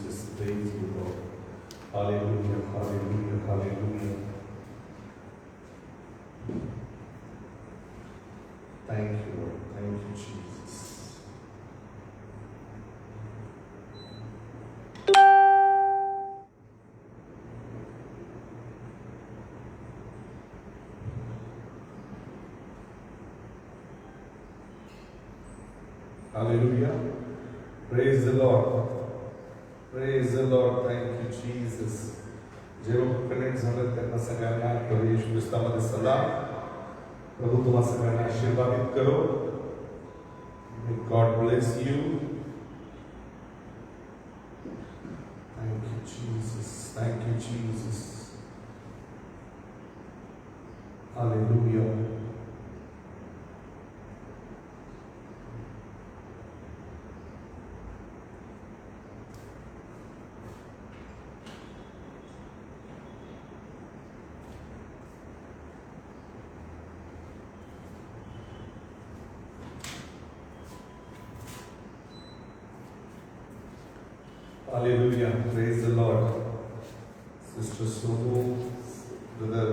Jesus. Praise you, Lord. Hallelujah, hallelujah, hallelujah. Thank you, Lord. Thank you, Jesus. Hallelujah. Praise the Lord. Praise the Lord. Thank you, Jesus. जेव्हा connect झालं त्यांना सगळ्यांना प्रभू येशू ख्रिस्तामध्ये सदा प्रभू तुम्हा सगळ्यांना आशीर्वादित करो. May God bless you. Thank you, Jesus. Thank you, Jesus. Hallelujah. Hallelujah. Praise the Lord. Sister Sonu, Brother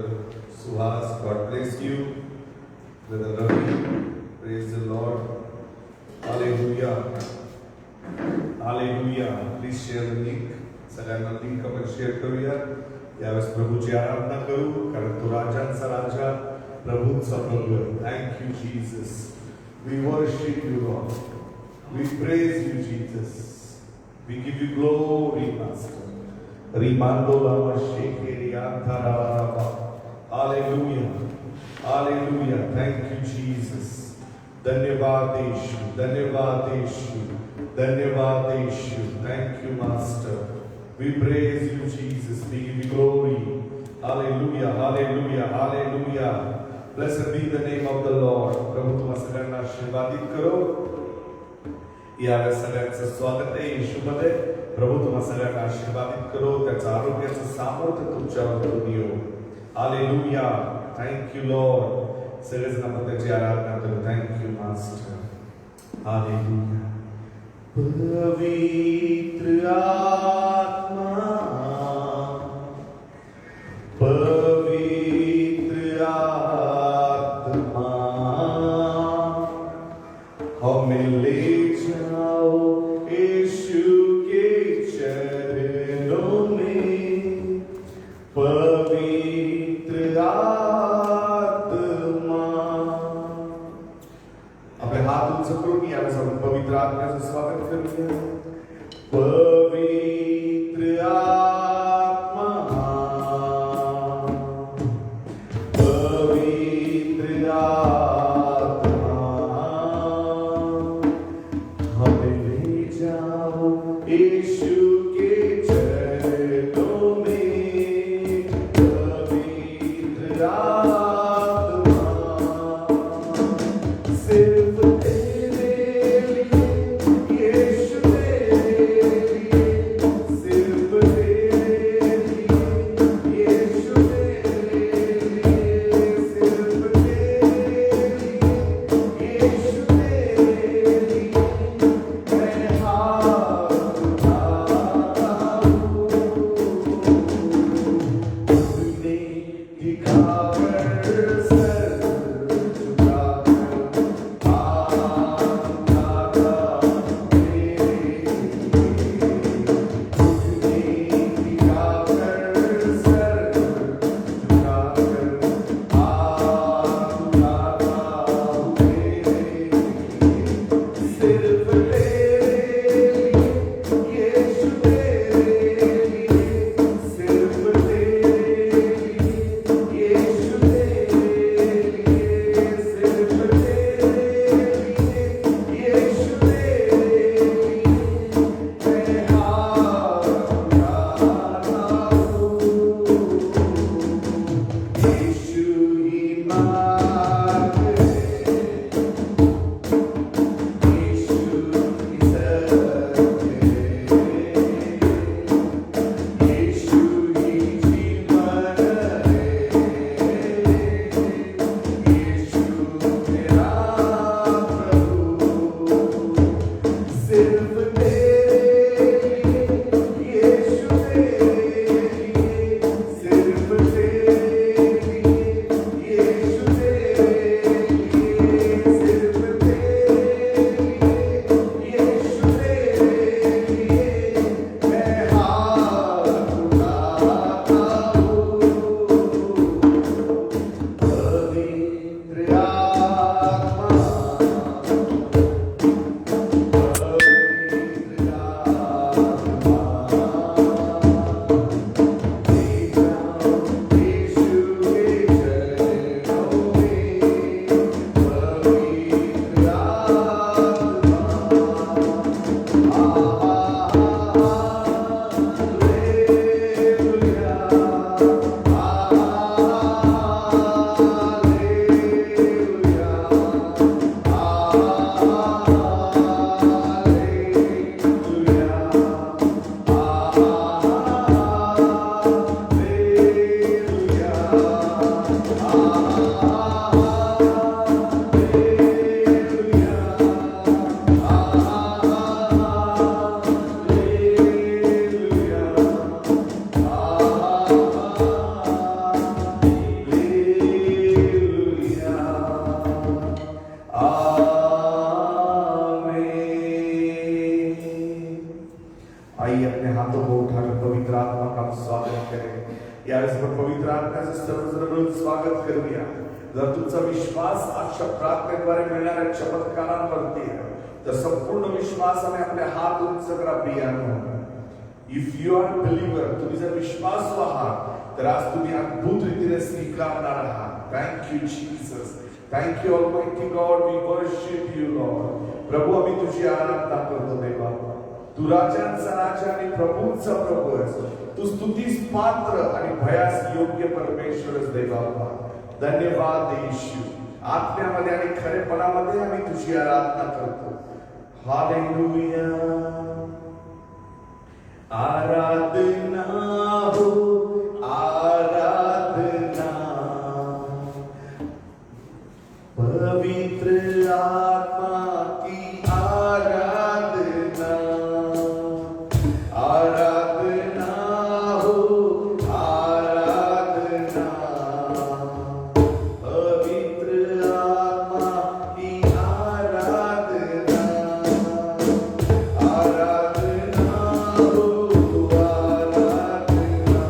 Suhas, God bless you. Brother Ravi, praise the Lord. Hallelujah. Hallelujah. Please share the link. सगळ्यांना link आपण share करूया. यावेळेस प्रभूची आराधना करू कारण तो राजांचा राजा प्रभूंचा प्रभू. Thank you, Jesus. We worship you, Lord. We praise you, Jesus. We give you glory, Master. Rimando lama shekeri antara. Hallelujah. Hallelujah. Thank you, Jesus. Dhanyavad Yeshu. Dhanyavad Yeshu. Dhanyavad Yeshu. Thank you, Master. We praise you, Jesus. We give you glory. Hallelujah. Hallelujah. Hallelujah. Blessed be the name of the Lord. प्रभु तुम्हा सगळ्यांना आशीर्वादित करो. यावेळेस सगळ्यांचं स्वागत आहे येशूमध्ये. प्रभू तुम्हा सगळ्यांना आशीर्वादित करो. त्याचं आरोग्याचं सामर्थ्य तुमच्यावर येऊ. हालेलुया. Thank you Lord. सगळेजण आपण त्याची आराधना करू. Thank you master. हालेलुया. पवित्र आत्मा, पवित्र आत्मा हमें ले जाओ यीशु के चरणों में. पवित्र आत्मा. आपले हात उंच करून यावेळेस आपण पवित्र आत्म्याचं स्वागत करूया. पवित्र आत्मा, पवित्र आत्मा हमें ले जाओ यीशु के चरणों में. पवित्र आत्मा सिर्फ तेरे लिए यीशु तेरे लिए, सिर्फ तेरे लिए यीशु तेरे लिए, सिर्फ तेरे लिए यीशु तेरे लिए. मैं हाथ उठा आइए अपने हाथों को उठाकर पवित्र आत्मा का स्वागत करें। यावेळेस आपण पवित्र आत्म्याचं सर्वजण स्वागत करूया। जर तुमचा विश्वास आजच्या प्रार्थनेद्वारे मिळणाऱ्या चमत्कारांवरती आहे तर संपूर्ण विश्वासाने आपले हात उंच करा प्रियानो। इफ यू आर बिलीवर, तुम्ही जर विश्वासू आहात तर आज तुम्ही अद्भुत रीतीने स्वीकारणार आहात। Thank you Jesus, thank you almighty God, we worship you Lord. प्रभू आम्ही तुझी आराधना करतो देवा। तू राजांचा राजा आणि प्रभूंचा प्रभू आहेस। तू स्तुतीस पात्र आणि भयास योग्य परमेश्वरच देवा। धन्यवाद येशू, आत्म्यामध्ये आणि खरेपणामध्ये आम्ही तुझी आराधना करतो। हालेलुया। आराधना हो आराधना, पवित्र आत्मा की आराधना। आराधना हो आराधना, पवित्र आत्मा की आराधना। आराधना हो आराधना,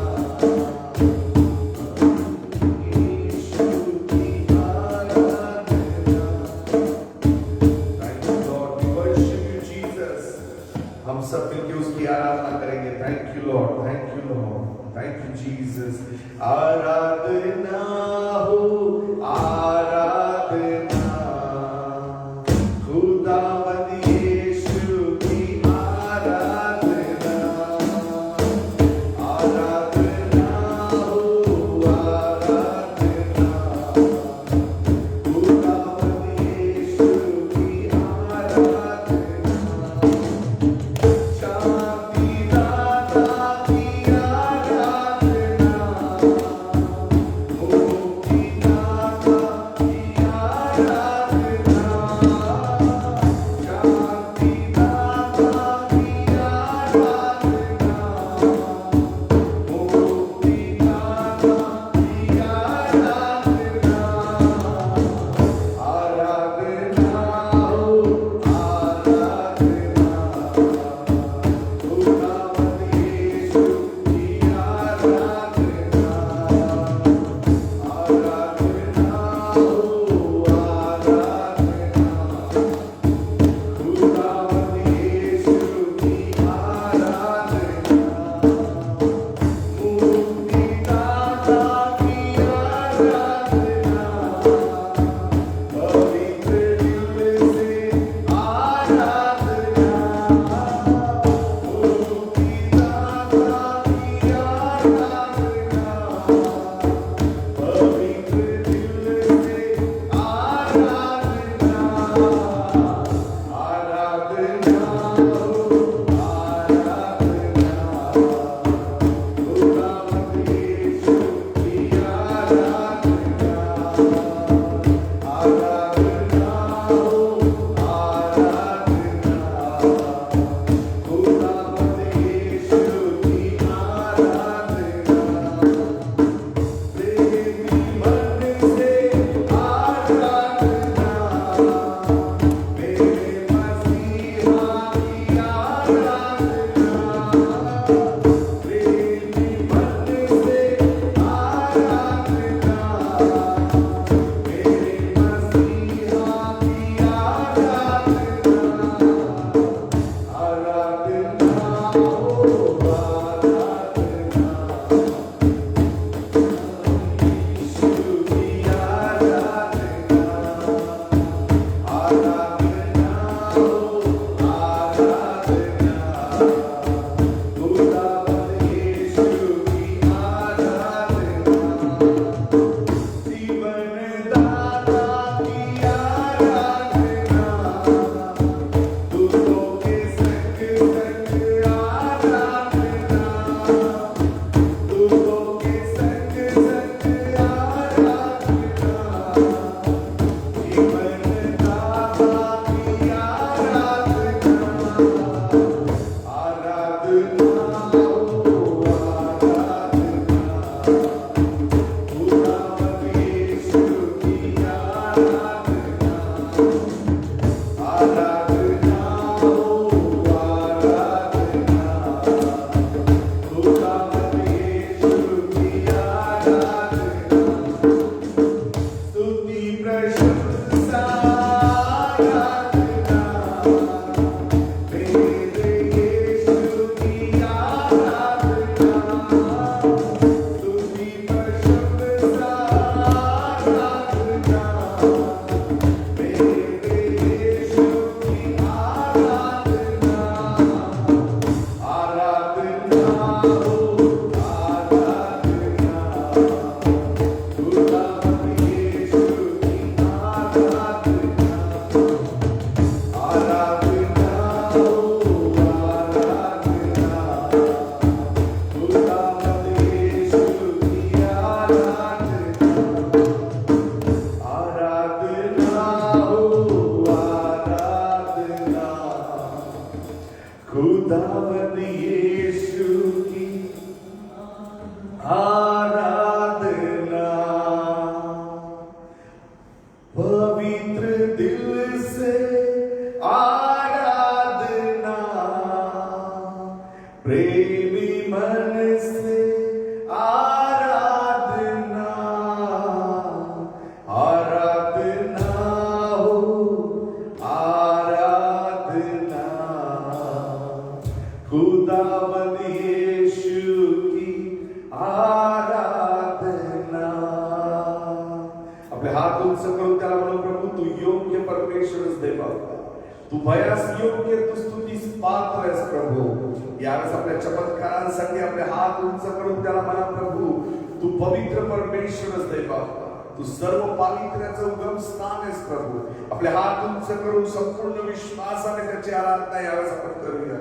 यीशु की आराधना। Thank you Lord, we worship you Jesus. हम सब मिलकर उसकी आराधना करेंगे। Thank you Lord, thank you Lord, thank you Jesus. आराधना हो आराधना, खुदावंद यीशु की आराधना। आराधना हो आराधना, खुदावंद यीशु की आराधना। शांति दाता की आराधना, मुक्ति दाता यीशु की आराधना, पवित्र दिल से आराधना, प्रेमी मन से आराधना, आराधना हो आराधना, खुदावंद यीशु की आराधना. आपले हात उंच करून त्याला म्हणू, प्रभू तू योग्य परमेश्वरच देवा, तू भयास योग्य, तू स्तुतीस पात्र आहेस प्रभू. यावेळेस आपल्या चमत्कारांसाठी आपले हात उंच करून त्याला म्हणा, प्रभू तू पवित्र परमेश्वरच देवा, तू सर्व पावित्र्याचं उगम स्थान आहेस प्रभू. आपले हात उंच करून संपूर्ण विश्वासाने त्याची आराधना यावेळेस आपण करूया.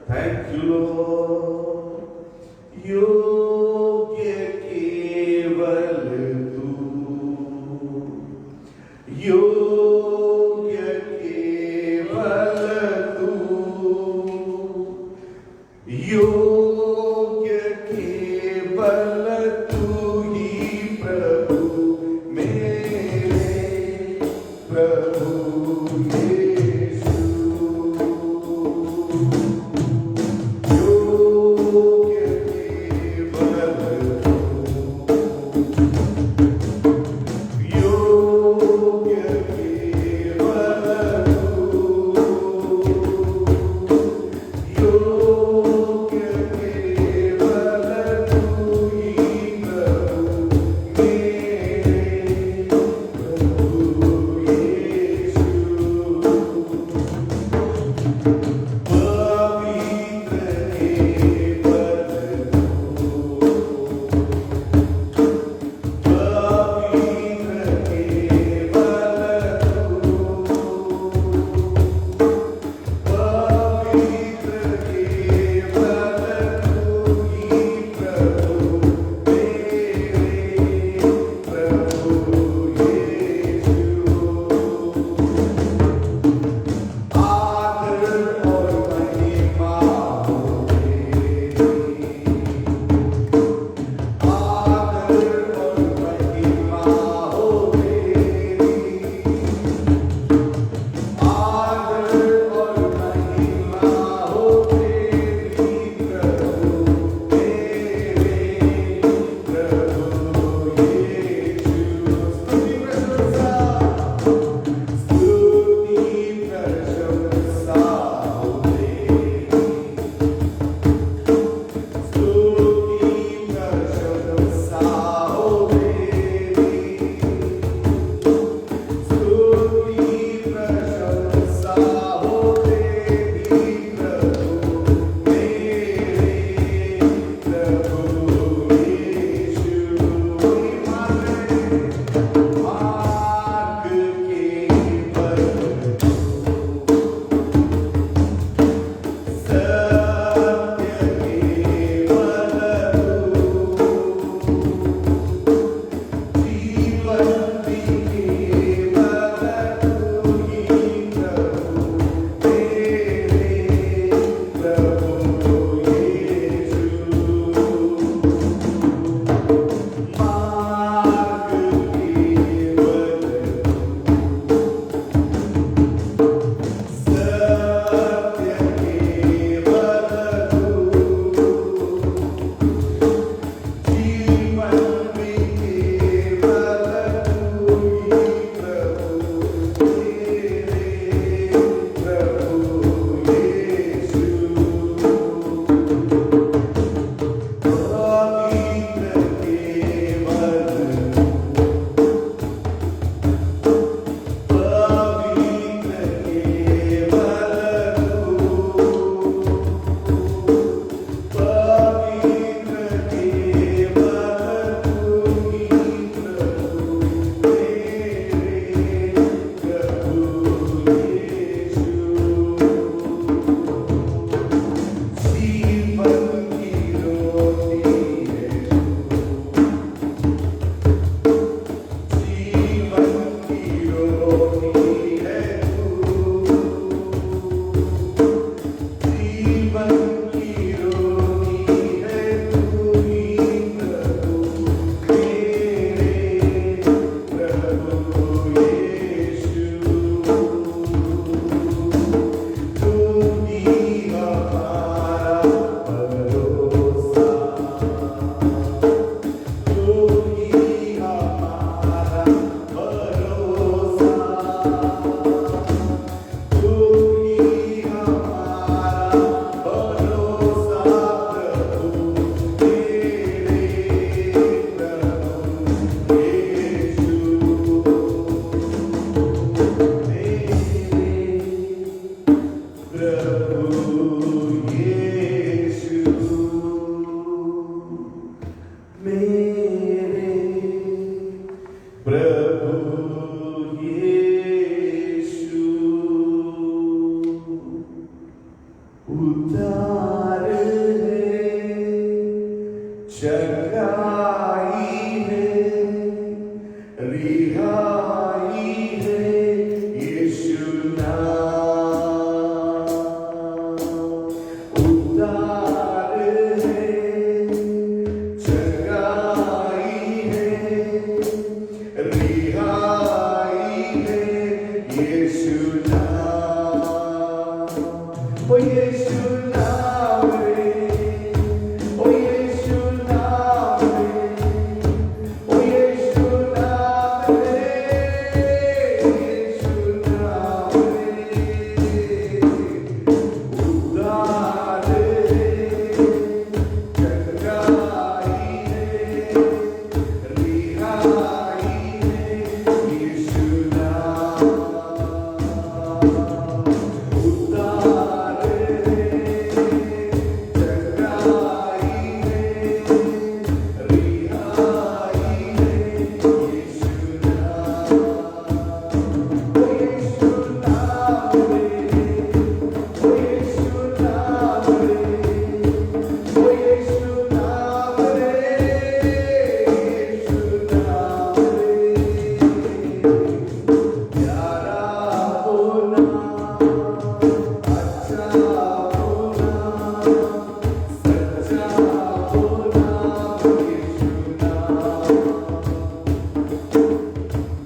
Thank you Lord. योग्य केवल तू, योग्य केवल तू, योग्य केवल तू ही प्रभु मेरे, प्रभु यीशु. योग्य केवल तू, योग्य केवल तू, योग्य चंगाई है, रिहाई है यीशु नाम, उद्धार है, चंगाई है, रिहाई है यीशु नाम, ओ यीशु नाम रे, ओ यीशु नाम रे, ओ यीशु नाम रे, यीशु नाम रे, उद्धार है, चंगाई है, रिहाई है यीशु नाम, उद्धार है, चंगाई है, रिहाई है यीशु नाम, ओ यीशु नाम रे, ओ यीशु नाम रे, ओ यीशु नाम रे, यीशु नाम रे, प्यारा होना, अच्छा होना, सच्चा होना यीशु नाम,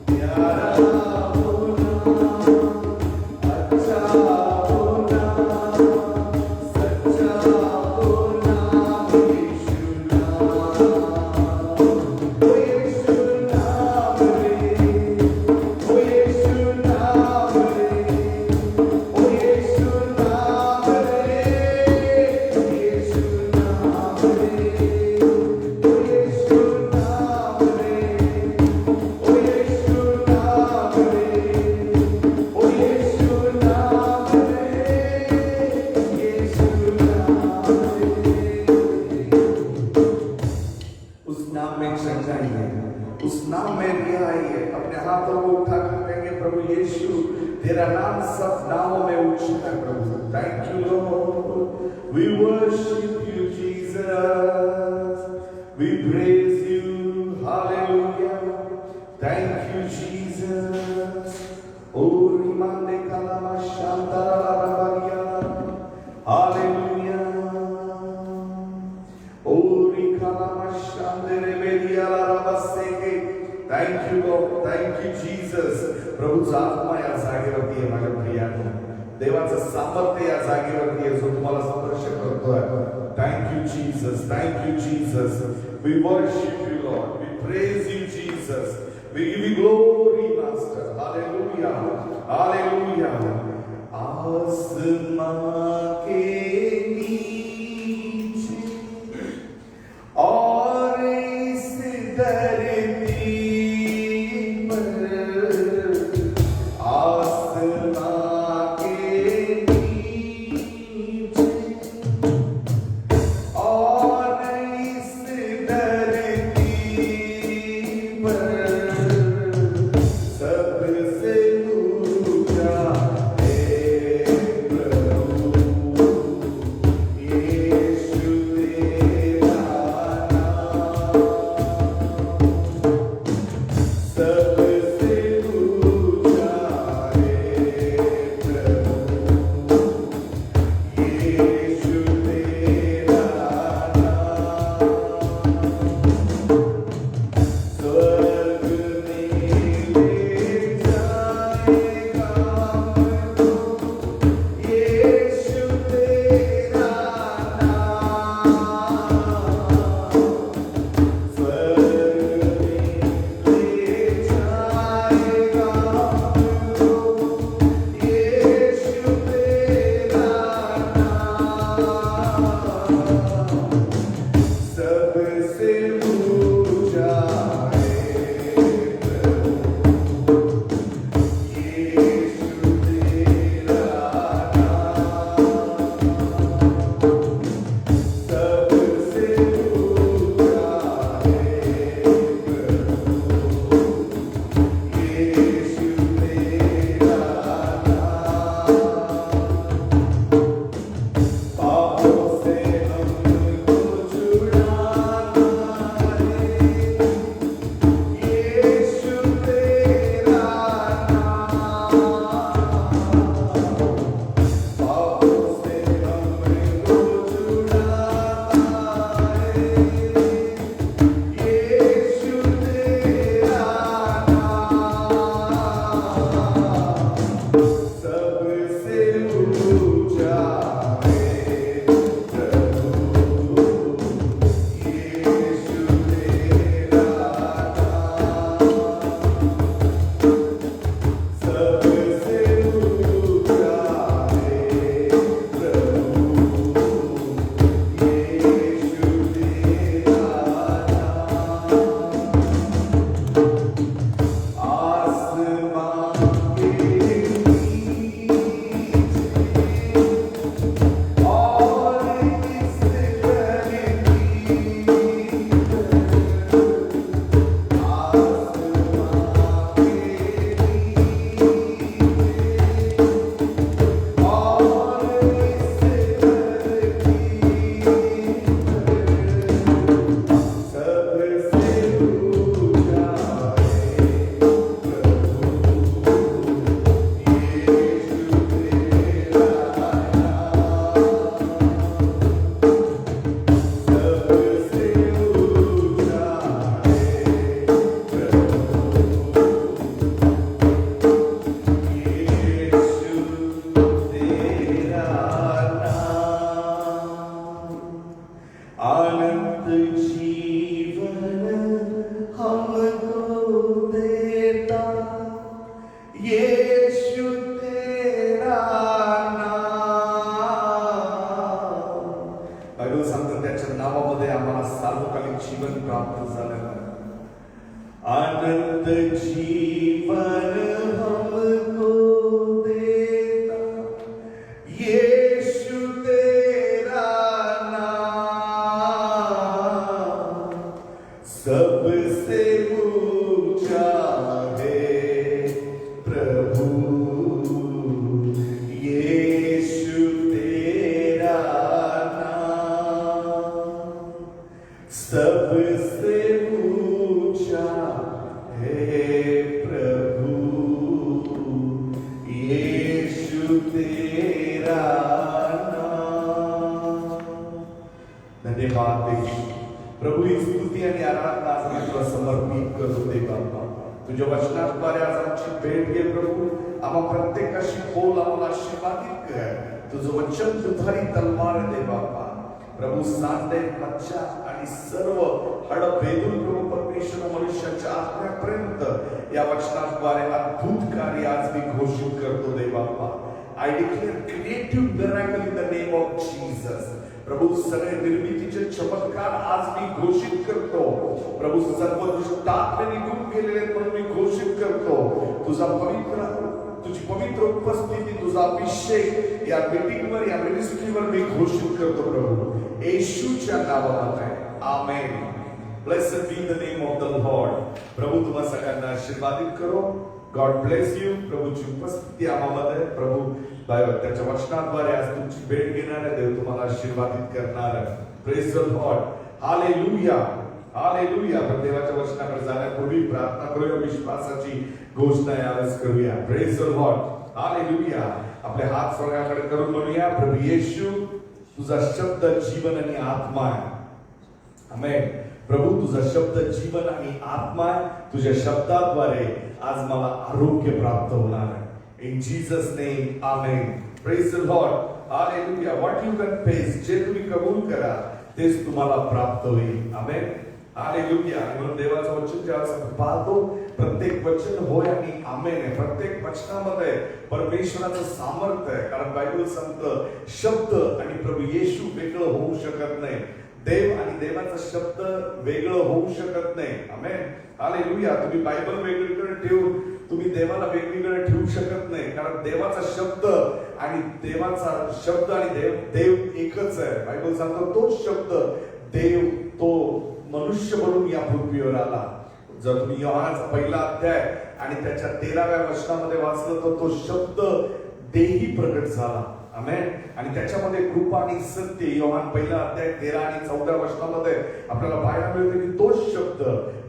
प्यारा होना, अच्छा होना, सच्चा होना यीशु नाम, ओ यीशु नाम रे, ओ यीशु नाम रे, ओ यीशु नाम रे, यीशु नाम रे, ओ यीशु नाम रे, ओ यीशु नाम रे, ओ यीशु नाम रे, यीशु नाम रे। उस नाम में चंगाई है, उस नाम में रिहाई है। अपने हाथों को उठाकर कहेंगे, प्रभु यीशु तेरा नाम सब नामों में ऊंचा है प्रभु। Thank you Lord, we worship you Jesus, we praise you, hallelujah, thank you Jesus. ओ रिमांडे कालामा शांतारा राबारिया, हालेलुया, ओ रिकालामा शांदेरे बेरिया राबासेके। Thank you Lord, thank you Jesus. प्रभूचा आत्मा या जागेवरती आहे माझ्या प्रियानो, देवाचं सामर्थ्य या जागेवरती आहे जो तुम्हाला स्पर्श करतोय. Thank you Jesus, thank you Jesus. We worship you Lord, we praise you Jesus, we give you glory master. Hallelujah, hallelujah. आसमां के नीचे और इस धरती पर, आसमां के नीचे और इस धरती पर, सबसे ऊंचा है प्रभु यीशु तेरा नाम, सबसे ऊंचा है प्रभु यीशु तेरा नाम, स्वर्ग में ले जाएगा हमको यीशु तेरा नाम, स्वर्ग में ले जाएगा हमको यीशु तेरा नाम, सबसे ऊंचा है प्रभु यीशु तेरा नाम, सबसे ऊंचा है प्रभु यीशु तेरा नाम, पापों से हमको छुड़ाना अनंत जीवन हमको देता यीशु तेरा नाम. बायबल सांगतं त्याच्या नावामध्ये आम्हाला सार्वकालिक जीवन प्राप्त झालेलं आहे. अनंत जीवन हमको देता यीशु तेरा नाम सबसे ऊंचा है प्रभु यीशु तेरा नाम सबसे ऊंचा है प्रभु यीशु तेरा नाम. धन्यवाद देश प्रभू ही स्तुती आणि आराधना आज आम्ही तुला समर्पित करतो दे बाबा. तुझ्या वचनाद्वारे आज आमची भेट घे प्रभू. आम्हा प्रत्येकाशी बोल आम्हाला आशीर्वादित कर. तुझं वचन दुधारी तलवार दे बाबा. प्रभू सांदे मच्छा आणि सर्व हडभेदून प्रभू परमेश्वर मनुष्याच्या आत्म्यापर्यंत या वचनाद्वारे अद्भुत कार्य आज मी घोषित करतो दे बाबा. I declare creative miracle in the name of Jesus. प्रभू सगळे निर्मितीचे चमत्कार आज मी घोषित करतो. प्रभू सर्व दुष्ट आत्मे निघून गेलेले म्हणून मी घोषित करतो. तुझी पवित्र उपस्थिती तुझा अभिषेक या मीटिंगवर या मिनिस्ट्रीवर मी घोषित करतो प्रभू येशूच्या नावामध्ये. आमेन. Blessed be the name of the Lord. प्रभू तुम्हा सगळ्यांना आशीर्वादित करो. God bless you. प्रभूची उपस्थिती आम्हामध्ये प्रभू त्याच्या वचनाद्वारे आज तुमची भेट घेणार आहे. देव तुम्हाला आशीर्वादित करणार आहे. Praise the Lord. Hallelujah. Hallelujah. आपण देवाच्या वचनाकडे जाण्यापूर्वी प्रार्थना करूया. विश्वासाची घोषणा यावेळेस करूया. Praise the Lord. हालेलुया. आपले हात स्वर्गाकडे करून म्हणूया प्रभू येशू तुझा शब्द जीवन आणि आत्मा आहे. आमेन. प्रभू तुझा शब्द जीवन आणि आत्मा आहे. तुझ्या शब्दाद्वारे आज मला आरोग्य प्राप्त होणार आहे. In Jesus name, amen. Praise the Lord. Hallelujah. What you confess, जे तुम्ही कबूल करा तेच तुम्हाला प्राप्त होईल. आमेन. हालेलुया. म्हणून देवाचं वचन जेव्हा आपण पाहतो प्रत्येक वचन होय आणि आमेन आहे. प्रत्येक वचनामध्ये परमेश्वराचं सामर्थ्य आहे. कारण बायबल सांगतं शब्द आणि प्रभू येशू वेगळं होऊ शकत नाही. देव आणि देवाचा शब्द वेगळं होऊ शकत नाही. आमेन. हालेलुया. तुम्ही बायबल वेगळीकडे ठेवून तुम्ही देवाला वेगळीकडे ठेवू शकत नाही. कारण देवाचा शब्द आणि देव एकच आहे. बायबल सांगतो तो शब्द देव तो मनुष्य म्हणून या पृथ्वीवर आला. जर तुम्ही योहानाचा पहिला अध्याय आणि त्याच्या 13व्या वचनामध्ये वाचलं तर तो शब्द देही प्रकट झाला. आमेन. आणि त्याच्यामध्ये कृपा आणि सत्य योहान पहिला अध्याय 13 आणि 14 वचनामध्ये आपल्याला पाहायला मिळते की तो शब्द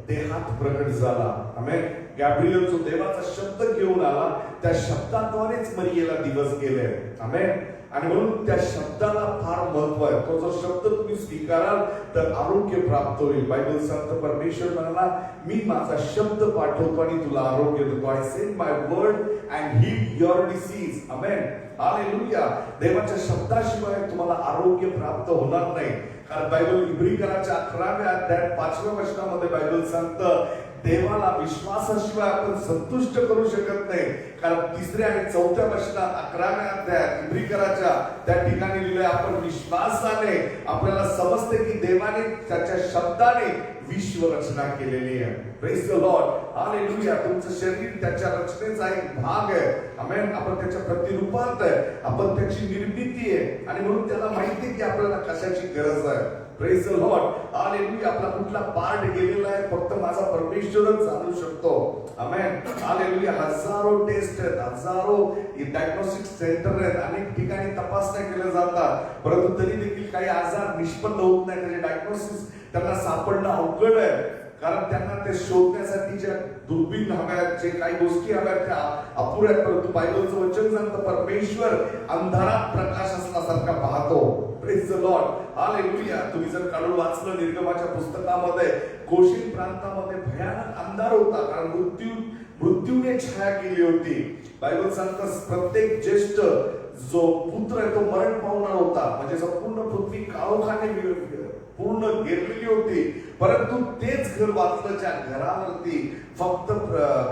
देहात प्रकट झाला. आमेन. गॅब्रिएल जो देवाचा शब्द घेऊन आला त्या शब्दाद्वारेच मरियेला दिवस गेले. आमेन. आणि म्हणून त्या शब्दाला फार महत्व आहे. तो जो शब्द तुम्ही स्वीकाराल तर आरोग्य प्राप्त होईल. बायबल सांगतं परमेश्वर म्हणाला मी माझा शब्द पाठवतो आणि तुला आरोग्य देतो. I send my word and heal your disease. Amen. Hallelujah. देवाच्या शब्दाशिवाय तुम्हाला आरोग्य प्राप्त होणार नाही. कारण बायबल इब्रिकराच्या 11व्या अध्यायात 5व्या वचनामध्ये बायबल सांगतं देवाला विश्वासाशिवाय आपण संतुष्ट करू शकत नाही. कारण 3ऱ्या आणि 4थ्या वचनात 11व्या अध्यायात इब्रिकराच्या त्या ठिकाणी लिहिलंय आपण विश्वासाने आपल्याला समजते की देवाने त्याच्या शब्दाने विश्व रचना केलेली आहे. Praise the Lord. हालेलुया. तुमचं शरीर त्याच्या रचनेचा एक भाग आहे. आमेन. आपण त्याच्या प्रतिरूपात आहे. आपण त्याची निर्मिती आहे आणि म्हणून त्याला माहिती आहे की आपल्याला कशाची गरज आहे. Praise the Lord. हालेलुया. आपला कुठला पार्ट गेलेला आहे फक्त माझा परमेश्वरच जाणू शकतो. आमेन. हालेलुया. हजारो टेस्ट आहेत. हजारो डायग्नोस्टिक सेंटर आहेत. अनेक ठिकाणी तपासण्या केल्या जातात. परंतु तरी देखील काही आजार निष्पन्न होत नाही. त्याचे डायग्नोसिस त्यांना सापडणं अवघड आहे. कारण त्यांना ते शोधण्यासाठी ज्या दुर्बीण हव्यात जे काही गोष्टी हव्यात त्या अपुऱ्या. परंतु बायबलचं वचन सांगतं परमेश्वर अंधारात प्रकाश असल्यासारखा पाहतो. Praise the Lord. हालेलुया. तुम्ही जर काढून वाचलं निर्गमाच्या पुस्तकामध्ये गोशीन प्रांतामध्ये भयानक अंधार होता. कारण मृत्यूने छाया केली होती. बायबल सांगतं प्रत्येक ज्येष्ठ जो पुत्र आहे तो मरण पावणार होता. म्हणजे संपूर्ण पृथ्वी काळोखाने पूर्ण गेरलेली होती, परंतु तेच घर वाचलं ज्या घरावरती फक्त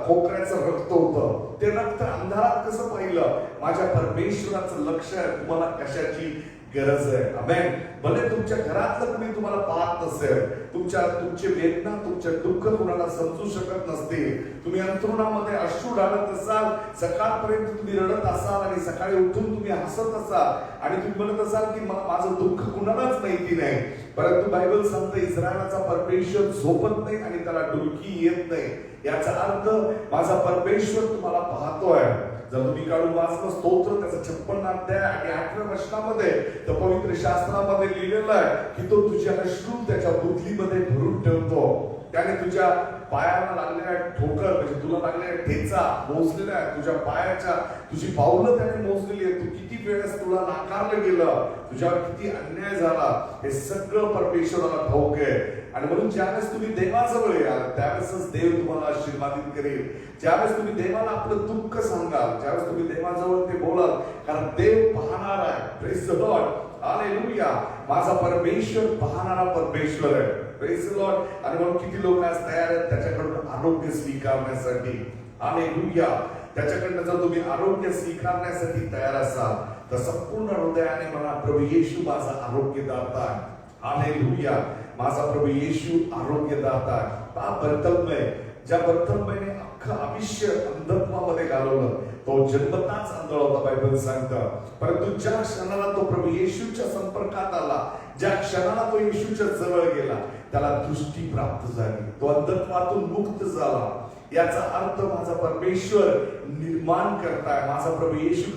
खोकऱ्याचं रक्त होतं. ते रक्त अंधारात कसं पाहिलं? माझ्या परमेश्वराचं लक्ष आहे, तुम्हाला कशाची गरज आहे. आमेन. भले तुमच्या घरातलं कुणी तुम्हाला पाहत नसेल, तुमचे वेदना, तुमचे दुःख कुणाला समजू शकत नसतील, तुम्ही अंतरुणामध्ये अश्रू ढाळत असाल, सकाळपर्यंत तुम्ही रडत असाल आणि सकाळी उठून तुम्ही हसत असाल आणि तुम्ही म्हणत असाल की माझं दुःख कुणालाच माहिती नाही, परंतु बायबल सांगते इस्रायलाचा परमेश्वर झोपत नाही आणि त्याला डुलकी येत नाही. याचा अर्थ माझा परमेश्वर तुम्हाला पाहतोय. जर तुम्ही काढून वाचलं स्तोत्र त्याचा 56 अध्याय आणि 8व्या वचनामध्ये तर पवित्र शास्त्रामध्ये लिहिलेलं आहे की तो तुझ्या अश्रू त्याच्या बुद्धीमध्ये भरून ठेवतो. त्याने तुझ्या पायाला लागलेल्या ठोकर म्हणजे तुला लागलेल्या ठेचा मोजलेल्या आहे, तुझ्या पायाच्या तुझी पावलं त्याने मोजलेली आहे. तू किती वेळेस तुला नाकारलं गेलं, तुझ्यावर किती अन्याय झाला, हे सगळं परमेश्वराला ठाऊक आहे. आणि म्हणून ज्यावेळेस तुम्ही देवाजवळ याल त्यावेळेसच देव तुम्हाला आशीर्वादित करेल. ज्यावेळेस तुम्ही देवाला आपलं दुःख सांगाल, ज्यावेळेस तुम्ही देवाजवळ ते बोलाल, कारण देव पाहणार आहे. Praise the Lord. हालेलुया. माझा परमेश्वर पाहणारा परमेश्वर आहे. Praise the Lord. आणि म्हणून किती लोक आज तयार आहेत त्याच्याकडून आरोग्य स्वीकारण्यासाठी. हालेलुया. त्याच्याकडनं जर तुम्ही आरोग्य स्वीकारण्यासाठी तयार असाल तर संपूर्ण हृदयाने म्हणा, प्रभू येशू माझा आरोग्यदाता आहे. हालेलुया. माझा प्रभू येशू आरोग्यदाता आहे. बर्तलमय, ज्या बर्तलमयने अख्खं आयुष्य अंधत्वामध्ये घालवलं, तो जन्मताच आंधळ होता बायबल सांगतं. परंतु ज्या क्षणाला तो प्रभू येशूच्या संपर्कात आला, ज्या क्षणाला तो येशूच्या जवळ गेला, त्याला दृष्टी प्राप्त झाली, तो अंधत्वातून मुक्त झाला. याचा अर्थ माझा परमेश्वर निर्माण करताय, माझा प्रभू येशू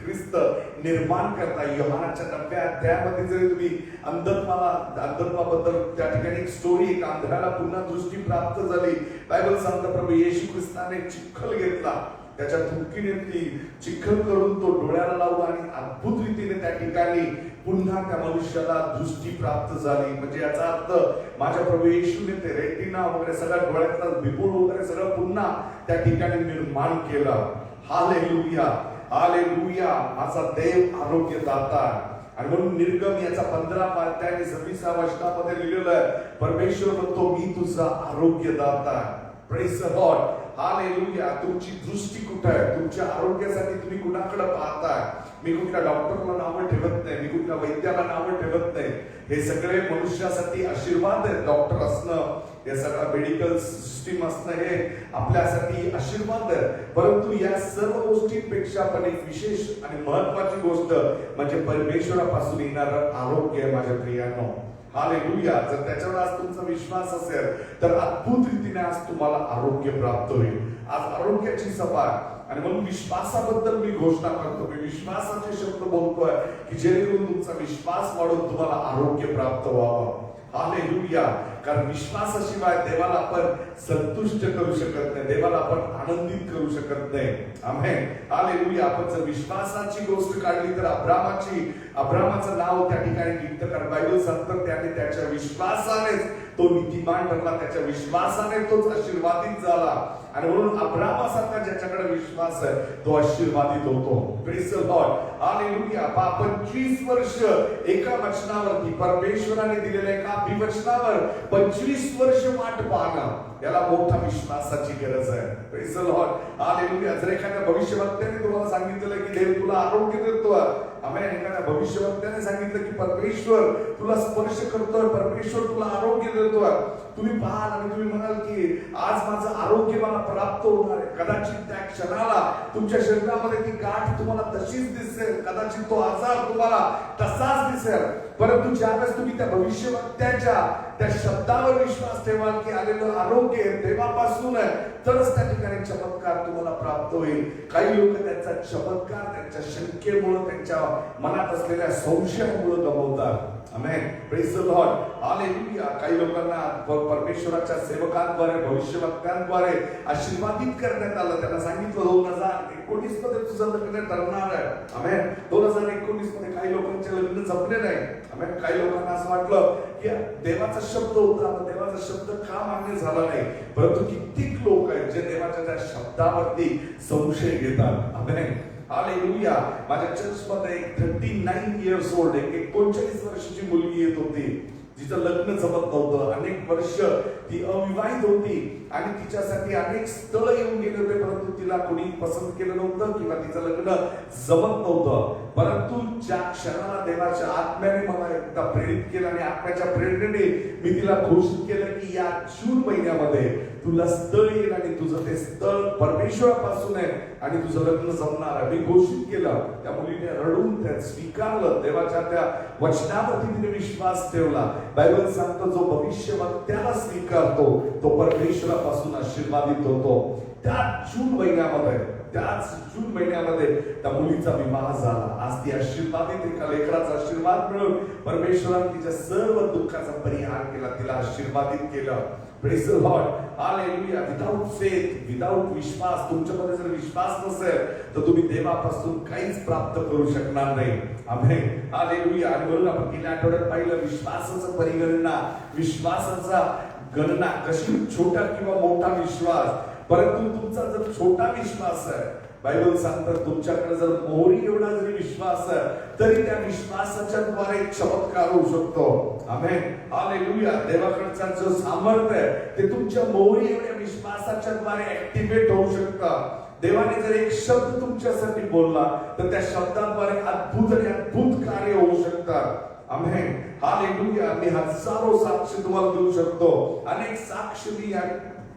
ख्रिस्त निर्माण करताय. योहानाच्या 9व्या अध्यायामध्ये जरी तुम्ही अंधत्वाबद्दल त्या ठिकाणी एक स्टोरी, एक आंधळ्याला पुन्हा दृष्टी प्राप्त झाली. बायबल सांगतं प्रभू येशू ख्रिस्ताने चिखल घेतला, त्याच्या थुंकीने ती चिखल करून तो डोळ्याला लावला आणि अद्भुत रीतीने त्या ठिकाणी पुन्हा त्या मनुष्याला दृष्टी प्राप्त झाली. म्हणजे याचा अर्थ माझ्या प्रभू येशूने ते रेटिना वगैरे सगळं डोळ्यातला बिबुळ वगैरे सगळं पुन्हा त्या ठिकाणी निर्माण केलं. हालेलुया. हालेलुया. माझा देव आरोग्यदाता आहे. आणि म्हणून निर्गम याचा 15 अध्याय आणि 26व्या वचनामध्ये लिहिलेलं आहे, परमेश्वर म्हणतो मी तुझा आरोग्यदाता आहे. Praise the Lord. हालेलुया. तुमची दृष्टी कुठे आहे? तुमच्या आरोग्यासाठी तुम्ही कुणाकडे पाहताय? मी कुठल्या डॉक्टरला नावं ठेवत नाही, मी कुठल्या वैद्याला नावं ठेवत नाही. हे सगळे मनुष्यासाठी आशीर्वाद आहे. डॉक्टर असणं, हे सगळं मेडिकल सिस्टीम असणं हे आपल्यासाठी आशीर्वाद आहे. परंतु या सर्व गोष्टींपेक्षा पण एक विशेष आणि महत्वाची गोष्ट म्हणजे परमेश्वरापासून येणारं आरोग्य आहे माझ्या प्रियांनो. हालेलुया. जर त्याच्यावर आज तुमचा विश्वास असेल तर अद्भुत रीतीने आज तुम्हाला आरोग्य प्राप्त होईल. आज आरोग्याची सभा आहे आणि म्हणून विश्वासाबद्दल मी घोषणा करतो, मी विश्वासाचे शब्द बोलतोय की जेणेकरून तुमचा विश्वास वाढून तुम्हाला आरोग्य प्राप्त व्हावं. हालेलुया. कारण विश्वासाशिवाय देवाला आपण संतुष्ट करू शकत नाही, देवाला आपण आनंदित करू शकत नाही. आमेन. हालेलुया. आपण जर विश्वासाची गोष्ट काढली तर अब्रामाचं नाव त्या ठिकाणी निघतं, कारण बायबल सांगतं त्याने त्याच्या विश्वासानेच तो नीतिमान ठरला, त्याच्या विश्वासाने तोच आशीर्वादित झाला. आणि म्हणून अब्रामासारखा ज्याच्याकडे विश्वास आहे तो आशीर्वादित होतो. Praise the Lord. हालेलुया. 25 वर्ष एका वचनावरती परमेश्वराने दिलेल्या एका अभिवचनावर 25 वर्ष वाट पाहणं, याला मोठा विश्वासाची गरज आहे. Praise the Lord. हालेलुया. जर एखाद्या भविष्यवक्त्याने तुम्हाला सांगितलं की देव तुला आरोग्य देतोय, आमेन, एखाद्या भविष्यवक्त्याने सांगितलं की परमेश्वर तुला स्पर्श करतोय, परमेश्वर तुला आरोग्य देतोय, तुम्ही पाहाल आणि तुम्ही म्हणाल की आज माझं आरोग्य मला प्राप्त होणार आहे. कदाचित त्या क्षणाला तुमच्या शरीरामध्ये ती गाठ तुम्हाला तशीच दिसेल, कदाचित तो आजार तुम्हाला तसाच दिसेल, परंतु ज्यावेळेस तुम्ही त्या भविष्यवक्त्याच्या त्या शब्दावर विश्वास ठेवाल की आलेलं आरोग्य देवापासून आहे, तरच त्या ठिकाणी चमत्कार तुम्हाला प्राप्त होईल. काही लोक त्यांचा चमत्कार त्यांच्या शंकेमुळे, त्यांच्या मनात असलेल्या संशयामुळे गमावतात. Amen. Praise the Lord. Hallelujah. काही लोकांना परमेश्वराच्या सेवकांद्वारे, भविष्यवक्त्यांद्वारे आशीर्वादित करण्यात आलं. त्यांना सांगितलं 2019 मध्ये तुझं लग्न ठरणार आहे. आमेन. 2019 मध्ये काही लोकांचे लग्न जमले नाही. आमेन. काही लोकांना असं वाटलं की देवाचा शब्द होता, देवाचा शब्द का मान्य झाला नाही. परंतु कित्येक लोक आहेत जे देवाच्या त्या शब्दावरती संशय घेतात. आमेन. हालेलुया. माझ्या चर्चमध्ये एक 39 इयर्स ओल्ड, एक 39 वर्षाची मुलगी येत होती. जिचं लग्न जमत नव्हतं, अनेक वर्ष ती अविवाहित होती आणि तिच्यासाठी अनेक स्थळ येऊन गेले होते, परंतु तिला कोणी पसंत केलं नव्हतं किंवा तिचं लग्न जमत नव्हतं. परंतु ज्या क्षणाला देवाच्या आत्म्याने मला एकदा प्रेरित केलं आणि आत्म्याच्या प्रेरणेने मी तिला घोषित केलं की या जून महिन्यामध्ये तुला स्थळ येईल आणि तुझं ते स्थळ परमेश्वरापासून आहे आणि तुझं लग्न जमणार आहे. मी घोषित केलं. त्या मुलीने रडून ते स्वीकारलं. देवाच्या त्या वचनावरती तिने विश्वास ठेवला. बायबल सांगतो जो भविष्यवक्त्याला स्वीकारतो तो परमेश्वरापासून आशीर्वादित होतो. त्याच जून महिन्यामध्ये त्या मुलीचा विवाह झाला. आज ती आशीर्वादित, एका लेकराचा आशीर्वाद मिळून परमेश्वराने तिच्या सर्व दुःखाचा परिहार केला, तिला आशीर्वादित केलं. Praise the Lord, hallelujah. Without faith, without विश्वास, तुमच्यामध्ये जर विश्वास नसेल तर तुम्ही देवापासून काहीच प्राप्त करू शकणार नाही. आमेन, हालेलुया. आणि म्हणून आपण गेल्या आठवड्यात पाहिलं विश्वासाचा परिगणना, विश्वासाचा गणना कशी, छोटा किंवा मोठा विश्वास. परंतु तुमचा जर छोटा विश्वास आहे, बायबल सांगतात तुमच्याकडे जर मोहरी एवढा जरी विश्वास आहे तरी त्या विश्वासाच्या द्वारे चमत्कार होऊ शकतो. आमेन, हालेलुया. देवाकडचा जो सामर्थ्य आहे ते तुमच्या मोहरी एवढ्या विश्वासाच्या द्वारे ऍक्टिव्हेट होऊ शकतं. देवाने जर एक शब्द तुमच्यासाठी बोलला तर त्या शब्दाद्वारे अद्भुत कार्य होऊ शकतात. आमेन, हालेलुया. मी हजारो साक्ष तुम्हाला देऊ शकतो. अनेक साक्ष मी या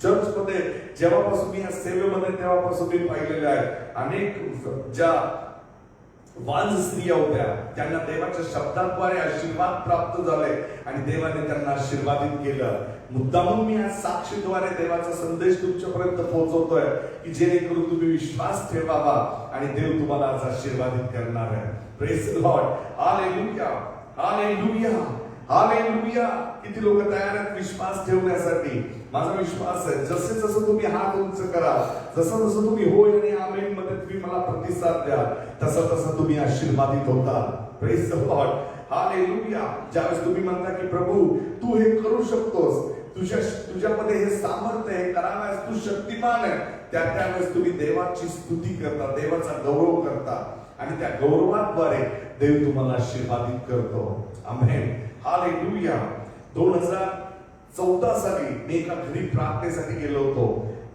चर्च मध्ये जेव्हापासून मी या सेवेमध्ये तेव्हापासून मी पाहिलेले आहे. अनेक ज्या वांझ स्त्रिया होत्या त्यांना देवाच्या शब्दाद्वारे आशीर्वाद प्राप्त झाले आणि देवाने त्यांना आशीर्वादित केलं. मुद्दामून मी या साक्षीद्वारे देवाचा संदेश तुमच्यापर्यंत पोहोचवतोय की जेणेकरून तुम्ही विश्वास ठेवावा आणि देव तुम्हाला आज आशीर्वादित करणार आहे. Praise the Lord, hallelujah, hallelujah, hallelujah. किती लोक तयार आहेत विश्वास ठेवण्यासाठी? माझा विश्वास आहे जसे जसं तुम्ही हात उंच करा, जसं जसं तुम्ही होय आणि आमेन मध्ये तुम्ही मला प्रतिसाद द्या, तसं तसं तुम्ही आशीर्वादित होता. Praise the Lord, hallelujah. ज्यावेळेस तुम्ही म्हणता की प्रभू तू हे करू शकतोस, तुझ्यामध्ये हे सामर्थ्य आहे, करावयास तू शक्तिमान आहे, त्यावेळेस तुम्ही देवाची स्तुती करता, देवाचा गौरव करता आणि त्या गौरवाद्वारे देव तुम्हाला आशीर्वादित करतो. आमेन, हालेलुया. 2014 साली मी एका घरी प्रार्थनेसाठी गेलो होतो.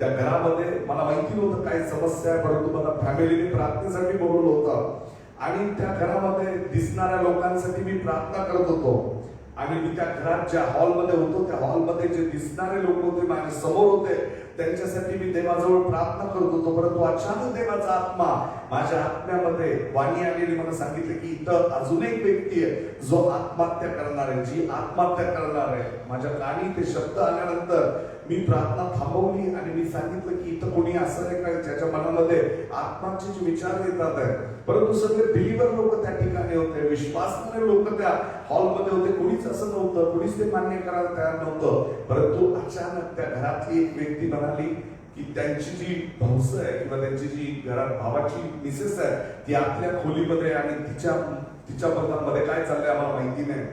त्या घरामध्ये मला माहिती नव्हतं काय समस्या आहे, परंतु मला फॅमिलीने प्रार्थनेसाठी बोलवलं होतं आणि त्या घरामध्ये दिसणाऱ्या लोकांसाठी मी प्रार्थना करत होतो. आणि मी त्या घरात ज्या हॉलमध्ये होतो त्या हॉलमध्ये जे दिसणारे लोक होते माझ्या समोर होते त्यांच्यासाठी मी देवाजवळ प्रार्थना करत होतो. परंतु अचानक देवाचा आत्मा माझ्या आत्म्यामध्ये वाणी आलेली मला सांगितले की इथं अजून एक व्यक्ती आहे जो आत्महत्या करणार आहे, जी आत्महत्या करणार आहे. माझ्या कानी ते शब्द आल्यानंतर मी प्रार्थना थांबवली आणि मी सांगितलं की इथं कोणी असं आहे का ज्याच्या मनामध्ये आत्माचे जे विचार येतात आहे. परंतु सगळे बिलीवर लोक त्या ठिकाणी होते, विश्वासणारे लोक त्या हॉलमध्ये होते. कोणीच असं नव्हतं, कोणीच ते मान्य करायला तयार नव्हतं. परंतु अचानक त्या घरातली एक व्यक्ती म्हणाली की त्यांची जी भाऊस आहे किंवा त्यांची जी घरात भावाची मिसेस आहे ती आतल्या खोलीमध्ये आणि तिच्या बद्दलमध्ये काय चाललंय आम्हाला माहिती नाही.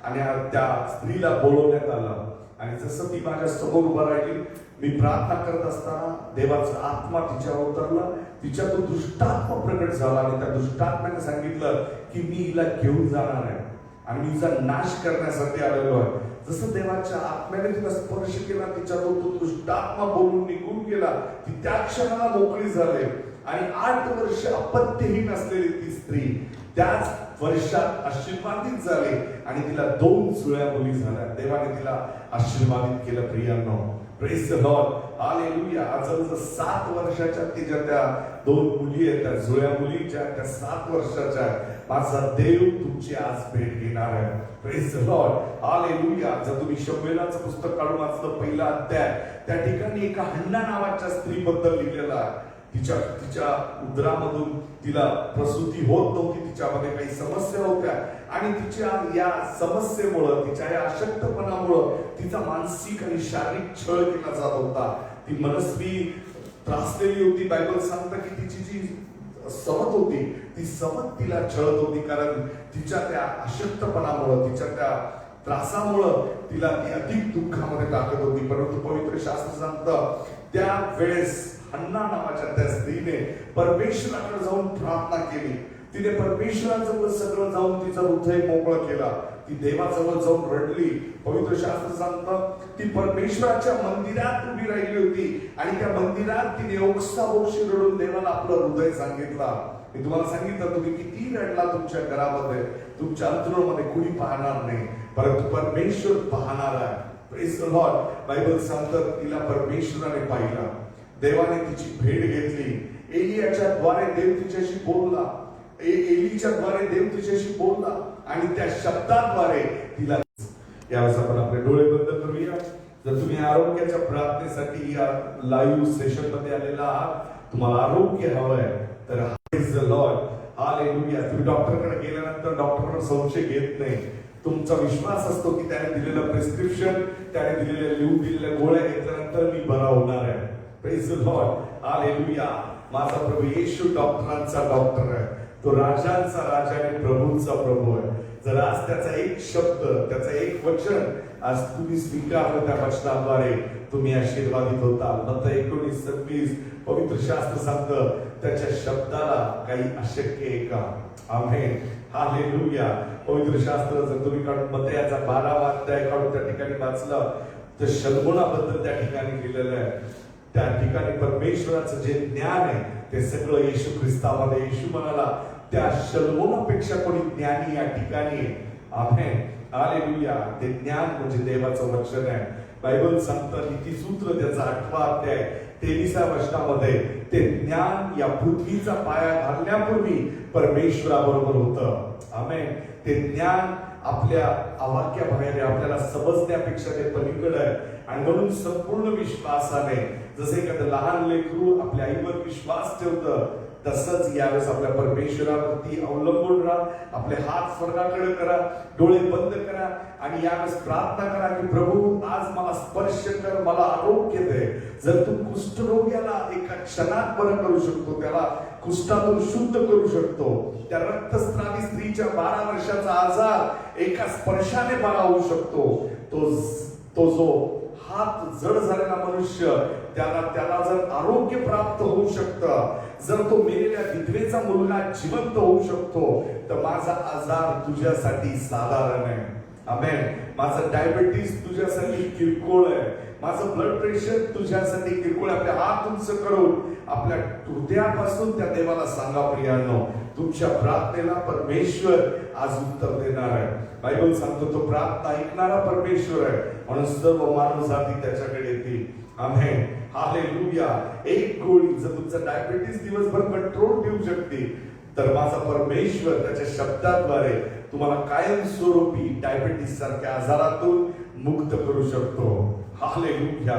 आणि त्या स्त्रीला बोलवण्यात आलं आणि जसं ती माझ्या समोर उभा राहिली, मी प्रार्थना करत असताना देवाचा आत्मा तिच्यावर उतरला, तिच्यातून दुष्टात्मा प्रकट झाला आणि त्या दुष्टात्म्याने सांगितलं की मी हिला घेऊन जाणार आहे आणि मी हिचा नाश करण्यासाठी आलेलो आहे. जसं देवाच्या आत्म्याने तिला स्पर्श केला, तिच्यातून तो दुष्टात्मा बोलून निघून गेला. ती त्या क्षणाला मोकळी झाली आणि 8 वर्ष अपत्यहीन असलेली ती स्त्री त्याच वर्षात आशीर्वादित झाली आणि तिला 2 जुळ्या मुली झाल्या. देवाने तिला आशीर्वादित केलं. प्रियांनो, प्रेज द लॉर्ड, हालेलुया. आज 7 वर्षाच्या तिच्या त्या 2 मुली आहेत, त्या जुळ्या मुली ज्या त्या 7 वर्षाच्या आहेत. माझा देव तुमची आज भेट घेणार आहे. Praise the Lord, hallelujah. जर तुम्ही शमूएलाचं पुस्तक काढून वाचलं पहिला अध्याय, त्या ठिकाणी एका हन्ना नावाच्या स्त्रीबद्दल लिहिलेलं आहे. तिच्या उदरामधून तिला प्रसूती होत नव्हती, तिच्यामध्ये काही समस्या होत्या आणि तिच्या या समस्येमुळं, तिच्या या अशक्तपणामुळं तिचा मानसिक आणि शारीरिक छळ केला जात होता. ती मनस्वी त्रासलेली होती. बायबल सांगतं की तिची जी समत होती ती समत तिला छळत होती, कारण तिच्या त्या अशक्तपणामुळं, तिच्या त्या त्रासामुळं तिला ती अधिक दुःखामध्ये टाकत होती. परंतु पवित्र शास्त्र सांगतं त्या वेळेस हन्ना नावाच्या त्या स्त्रीने परमेश्वराकडे जाऊन प्रार्थना केली. तिने परमेश्वराजवळ सगळं जाऊन तिचा हृदय मोकळं केला. ती देवाजवळ जाऊन रडली. पवित्र शास्त्र सांगतं ती परमेश्वराच्या मंदिरात उभी राहिली होती आणि त्या मंदिरात तिने ओक्साबोक्षी रडून देवाला आपलं हृदय सांगितला. मी तुम्हाला सांगितलं तुम्ही किती रडला तुमच्या घरामध्ये, तुमच्या अंतरामध्ये कुणी पाहणार नाही, परंतु परमेश्वर पाहणार आहे. Praise the Lord. बायबल सांगतं तिला परमेश्वराने पाहिला, देवाने तिची भेट घेतली. एलियाच्या द्वारे देव तिच्याशी बोलला, एलीच्या द्वारे देव तिच्याशी बोलला आणि त्या शब्दाद्वारे तिला. यावेळेस आपण आपले डोळे बंद करूया. जर तुम्ही आरोग्याच्या प्रार्थनेसाठी या लाईव्ह सेशन मध्ये आलेला आहात, तुम्हाला आरोग्य हवंय, तर प्रेज द लॉर्ड, हालेलुया. तुम्ही डॉक्टरकडे गेल्यानंतर डॉक्टर संशय घेत नाही. तुमचा विश्वास असतो की त्याने दिलेलं प्रिस्क्रिप्शन, त्याने दिलेल्या लिहून दिलेल्या गोळ्या घेतल्यानंतर मी बरा होणार आहे. Praise the Lord, hallelujah. माझा प्रभू येशू डॉक्टरांचा डॉक्टर आहे, तो राजांचा राजा आणि प्रभूंचा प्रभू आहे. जर आज त्याचा एक शब्द, त्याचा एक वचन आज तुम्ही स्वीकारलं, त्या वचनाद्वारे तुम्ही आशीर्वादित होता. मत्ती 19:26 पवित्र शास्त्र सांगतं त्याच्या शब्दाला काही अशक्य आहे का? आमेन, हालेलुया. पवित्र शास्त्र जर तुम्ही काढून मत्तीचा 12वा अध्याय काढून त्या ठिकाणी वाचलं तर शल्मोनाबद्दल त्या ठिकाणी लिहिलेलं आहे. त्या ठिकाणी परमेश्वराचं जे ज्ञान आहे ते सगळं येशू ख्रिस्तामध्ये. येशू म्हणाला त्या शल्मोनापेक्षा कोणी ज्ञानी या ठिकाणी आहे. आमेन, हालेलुया. ते ज्ञान म्हणजे देवाचं वचन आहे. बायबल सांगतं नीतिसूत्र त्याचा 8वा अध्याय 23व्या वचनामध्ये ते ज्ञान या पृथ्वीचा पाया घालण्यापूर्वी परमेश्वराबरोबर होतं. आमेन. ते ज्ञान आपल्या अवाक्याबाहेर, आपल्याला समजण्यापेक्षा ते पलीकडे आहे. आणि म्हणून संपूर्ण विश्वासाने, जसे एखादं लहान लेकरू आपल्या आईवर विश्वास ठेवतं, तसंच यावेळेस आपल्या परमेश्वरावरती अवलंबून राहा. आपले हात स्वर्गाकडे करा, डोळे बंद करा आणि यावेळेस प्रार्थना करा की प्रभू आज मला स्पर्श कर, मला आरोग्य दे. जर तू कुष्ठरोग्याला एका क्षणात बरं करू शकतो, त्याला कुष्ठातून शुद्ध करू शकतो, त्या रक्तस्रावी स्त्रीच्या 12 वर्षाचा आजार एका स्पर्शाने बरा होऊ शकतो, तो जो हात जड झालेला मनुष्य त्याला जर आरोग्य प्राप्त होऊ शकतं, जर तो मेलेल्या विधवेचा मुलगा जिवंत होऊ शकतो, तर माझा आजार तुझ्यासाठी साधारण आहे. आमेन. माझं डायबिटीस तुझ्यासाठी किरकोळ आहे, माझं ब्लड प्रेशर तुझ्यासाठी किरकोळ आहे. आपले हात उंच करून आपल्या हृदयापासून त्या देवाला सांगा, प्रियांनो तुमच्या प्रार्थनेला परमेश्वर आज उत्तर देणार आहे. बायबल सांगतो तो प्रार्थना ऐकणारा परमेश्वर आहे, म्हणून सर्व मानव जाती त्याच्याकडे येतील. आमेन, हालेलुया. एक गोळी जर तुमचा डायबिटीस दिवसभर कंट्रोल ठेवू शकते, तर माझा परमेश्वर त्याच्या शब्दाद्वारे तुम्हाला कायमस्वरूपी डायबिटीस सारख्या आजारातून मुक्त करू शकतो. हालेलुया.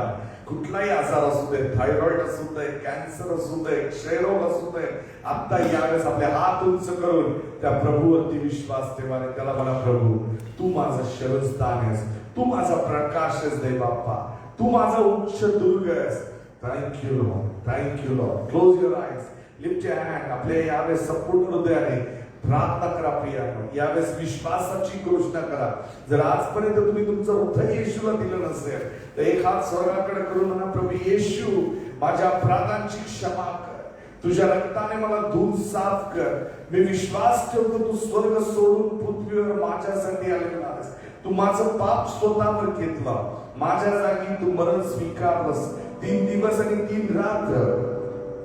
कुठलाही आजार असू दे, थायरॉइड असू दे, कॅन्सर असू दे, क्षयरोग असू दे, आता यावेळेस आपले हात उंच करून त्या प्रभूवरती विश्वास ठेवा आणि त्याला म्हणा, प्रभू तू माझं शरणस्थान आहेस, तू माझा प्रकाश आहेस देव बाप्पा, तू माझा उच्च दुर्ग आहेस. Thank you Lord, thank you Lord. Close your eyes, lift your hand. आपले यावेळेस संपूर्ण हृदयाने प्रार्थना करा प्रियांनो. यावेळेस विश्वासाची घोषणा करा. जर आजपर्यंत तुम्ही तुमचं हृदय येशूला दिलं नसेल, तर एक हात स्वर्गाकडे करून म्हणा, प्रभू येशू माझ्या अपराधांची क्षमा कर, तुझ्या रक्ताने मला धुवून साफ कर. मी विश्वास ठेवतो तू स्वर्ग सोडून पृथ्वीवर माझ्यासाठी आलेला आहेस. तू माझं पाप स्वतःवर घेतलं, माझ्या जागी तू मरण स्वीकारलंस. 3 दिवस आणि 3 रात्र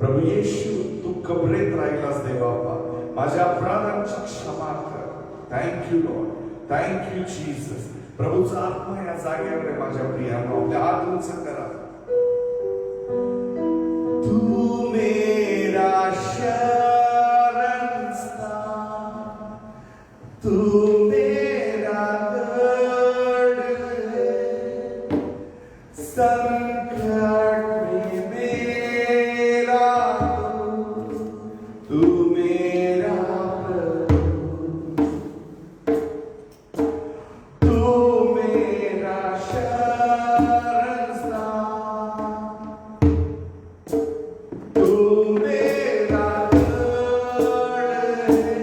प्रभू येशू तू कबरेत राहिलास देव बाप्पा, माझ्या अपराधांची क्षमा कर. Thank you Lord, thank you Jesus. प्रभूचा आत्मा या जागेवर आहे माझ्या प्रियांनो. आपल्या हात उंच करा. तू मेरा शरण स्थान, तू मेरा गढ़ है, संकट में मेरा तू मेरा प्रभु, तू मेरा शरण स्थान, तू मेरा गढ़ है,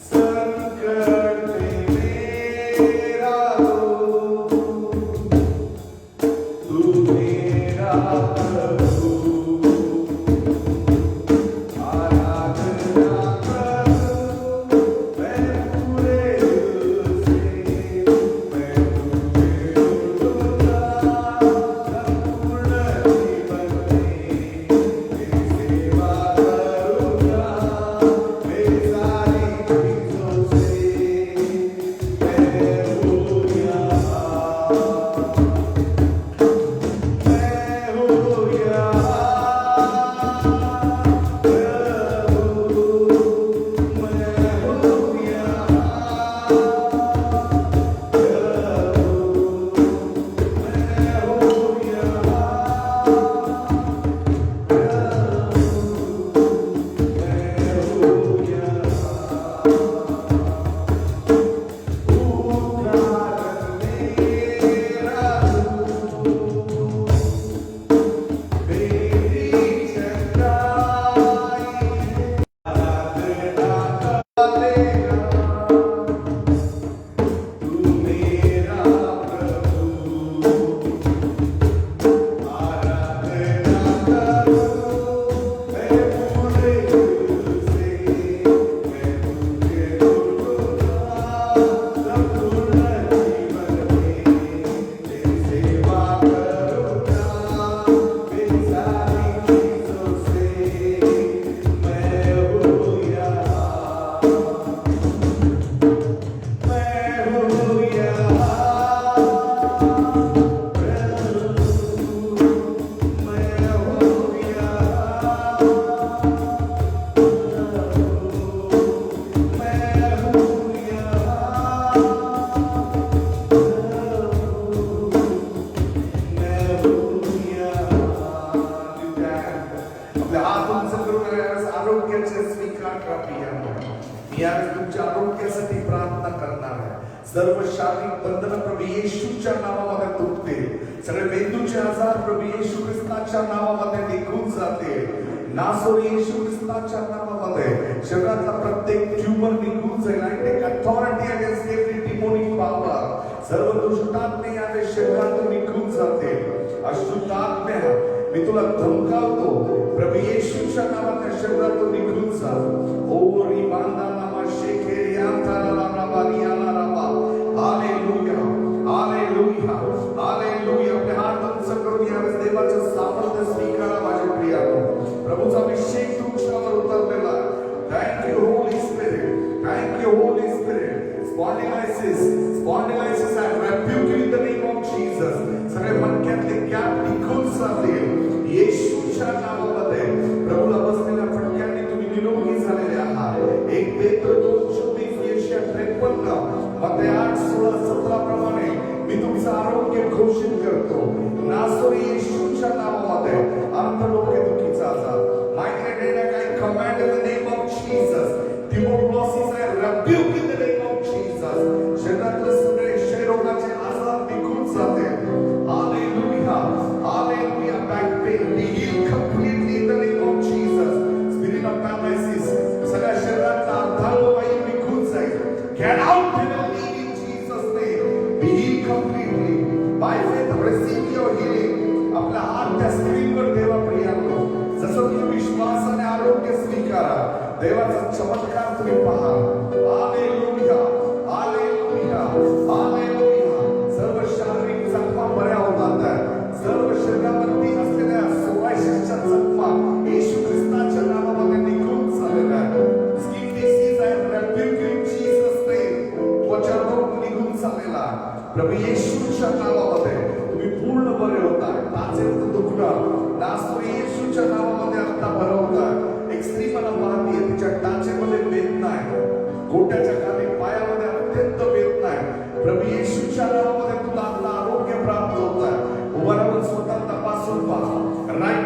संकट में मेरा सर्व शारीरिक बंधन प्रभू येशूच्या नावामध्ये तुटतील. सगळे मेंदूचे आजार प्रभू येशू ख्रिस्ताच्या नावामध्ये निघून जातील. नासोरी येशू ख्रिस्ताच्या नावामध्ये शरीरातला प्रत्येक ट्यूमर निघून जाईल. I take authority against every demonic power. सर्व दुष्टात्मे या शरीरातून निघून जातील. अशुद्धात्म्या मी तुला धमकावतो प्रभू येशूच्या नावाच्या शरीरातून निघून जा. ओ रिबांदा नामा शेखेरी अंतराला राबारियाला राबा. Hallelujah hallelujah hallelujah. आपले हात उंच करून यावेळेस देवाचं सामर्थ्य स्वीकारा माझे प्रियानो. प्रभूचा अभिषेक तुमच्यावर उतरलेला आहे. Thank you Holy spirit. Thank you Holy spirit. Spondylosis I rebuke you in the name of Jesus. सगळे मणक्यातले गॅप निघून जातील येशूच्या नावामध्ये. प्रभूला बसलेल्या फटक्यांनी तुम्ही निरोगी झालेले आहात. 1 पेत्र 2:24 येशया 53 मत्ते 8:16-17 प्रमाणे मी तुमचं आरोग्य घोषित करतो. नासोरी येशूच्या नावामध्ये अंतर्डोके दुखीचा आजार, migraine headache I command in the name of Jesus. Tuberculosis I rebuke in the name of Jesus. शरीरातले सगळे क्षयरोगाचे आजार निघून जातील. Hallelujah hallelujah. Back pain be healed completely in the name of Jesus. Spirit of paralysis सगळ्या शरीरातला अर्धांगवायू निघून जाईल. Get out and leave in Jesus name. Be healed completely. By faith receive your healing. आपला हात त्या स्क्रीनवर देवा प्रियांनो. जसं तुम्ही विश्वासाने आरोग्य स्वीकारा, देवाचा चमत्कार तुम्ही पहा. Hallelujah hallelujah hallelujah. सर्व शारीरिक जखमा बऱ्या होतात. सर्व शरीरावरती असलेल्या 1600च्या जखमा येशू ख्रिस्ताच्या नावामध्ये निघून झालेल्या आहेत. Skin disease I rebuke you in Jesus name. त्वचा रोग निघून झालेला प्रभू येशूच्या नावामध्ये तुम्ही पूर्ण बरे होताय. टाचेचं दुखणं नासोरी येशूच्या नावामध्ये आता बरं होताय. एक स्त्री मला पाहते, तिच्या टाचेमध्ये वेदना आहे, गोट्याच्या खाली पायामध्ये अत्यंत वेदना आहे. प्रभू येशूच्या नावामध्ये तुला आता आरोग्य प्राप्त होत आहे. उभा राहून स्वतः तपासून पहा. Right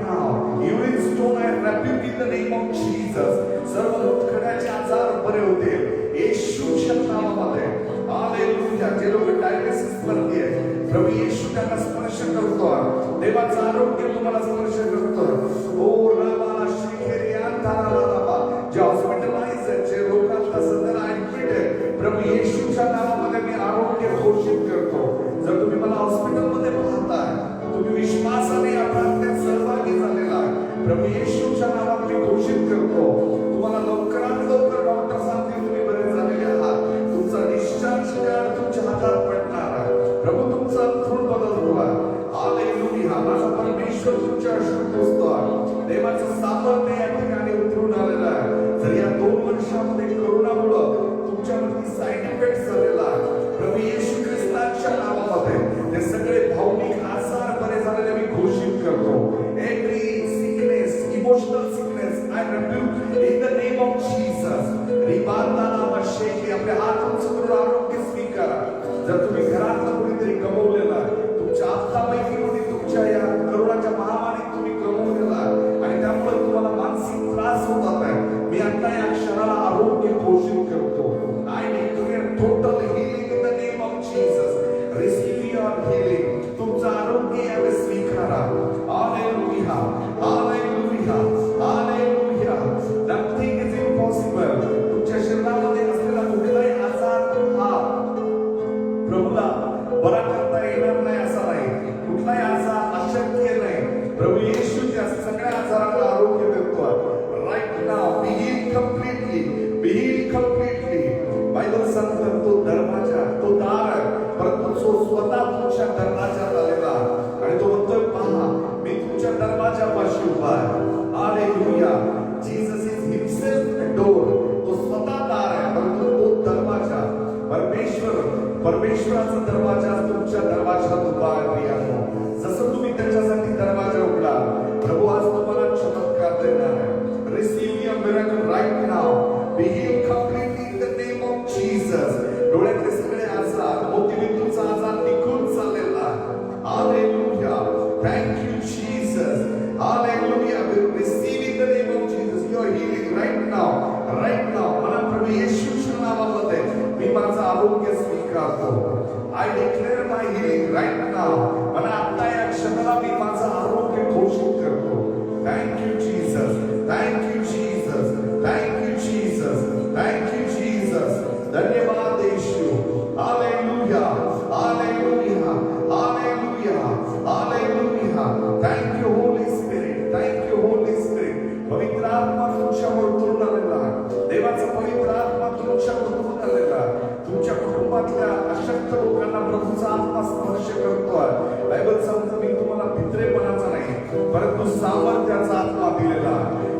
now urine stone I rebuke in the name of Jesus. सर्व मुतखड्याचे आजार बरे होतील येशूच्या नावामध्ये. हालेलुया. जे लोक डायलिसिस वरती आहे प्रभू येशू त्यांना स्पर्श करतो. देवाचं आरोग्य तुम्हाला स्पर्श करतो. ओ रामा शिखेरी अंतराला राबा. जे हॉस्पिटलाइज आहेत, जे लोकांना सध्या ऍडमिट आहे, प्रभू येशूच्या नावामध्ये मी आरोग्य घोषित करतो. जर तुम्ही मला हॉस्पिटलमध्ये पाहताय, तुम्ही विश्वासाने या प्रार्थनेत सहभागी झालेला आहे, प्रभू येशूच्या नावात मी घोषित करतो तुम्हाला लवकरात लवकर डॉक्टर सांगतील तुम्ही बरे झालेले आहात. तुमचा डिस्चार्ज कार्ड तुमच्या हातात पडणार आहे. प्रभू तुमचा अंथरूण बदलतो आहे. हालेलुया. माझा परमेश्वर तुमच्या आशीर्वाद जर तुम्ही घरातला कोणीतरी गमावलेला, तुमच्या आत्तापैकी कोणी तुमच्या या करोनाच्या महामारीत तुम्ही गमावलेला आणि त्यामुळे तुम्हाला मानसिक त्रास होतात आहे, मी आता या क्षणाला आरोग्य घोषित करतो. I declare total healing in the name of Jesus. Receive your healing. तुमचं आरोग्य यावे स्वीकारा. Hallelujah. Hallelujah. Hallelujah. Nothing is impossible. तुमच्या शरीरामध्ये असलेला कुठलाही आजार हा प्रभूला बरा करता येणार नाही असा नाही. कुठलाही आजार अशक्य नाही. प्रभू येशू त्या सगळ्या आजाराला आरोग्य देतो. Right now, be healed completely. Be healed completely. Bible सांगतो तो दरवाजा, तो दार, परंतु तो स्वतः तुमच्या दरवाजात आलेला आणि तो म्हणतोय पहा मी तुमच्या दरवाजापाशी उभा आहे. Hallelujah. Jesus is himself the door. तो स्वतः दार आहे, परंतु तो दरवाजा परमेश्वराचा दरवाजा तुमच्या दरवाजात उभा आहे. प्रियानो, जसं तुम्ही त्याच्यासाठी दरवाजा उघडा, प्रभू आज तुम्हाला चमत्कार देणार आहे. Receive your miracle right now. Be healed completely in the name of Jesus. डोळ्यातले सगळे आजार, मोतीबिंदूचा आजार निघून चाललेला. Hallelujah. Thank you Jesus. Hallelujah. We receive in the name of Jesus your healing right now. Right now. मला प्रभू येशूच्या नावामध्ये मी माझं आरोग्य स्वीकारतो. I declare my healing right now. मला आता या क्षणाला मी माझं आरोग्य घोषित करतो. Thank you Jesus. Thank you Jesus. Thank you Jesus. Thank you Jesus. धन्यवाद येशू. Hallelujah. Hallelujah. Hallelujah. Hallelujah. Thank you Holy Spirit. Thank you Holy Spirit. पवित्र आत्मा तुमच्यावर उतरून आलेला. देवाचा पवित्र आत्मा तुमच्यावर उतरून आलेला. तुमच्या कुटुंबातल्या अशक्त लोकांना प्रभूचा आत्मा स्पर्श करतोय. बायबल सांगतो मी तुम्हाला भित्रेपणाचा नाही, परंतु सामर्थ्याचा आत्मा दिलेला.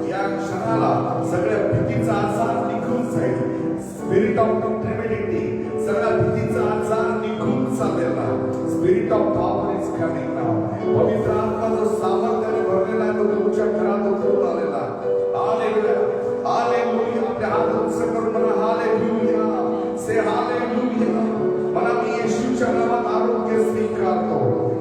या क्षणाला सगळ्या भीतीचा आजार निघून जाईल. स्पिरिट ऑफ ट्रेमिडिटी, सगळ्या भीतीचा आजार निघून चाललेला. Spirit of power is coming now. पवित्र आत्मा जो सामर्थ्याने भरलेला आहे तो तुमच्या घरात उतरून आलेला. हालेलुया. हालेलुया. आपले हात उंच करून म्हणा हालेलुया. से हालेलुया. मला मी येशूच्या नावात आरोग्य स्वीकारतो.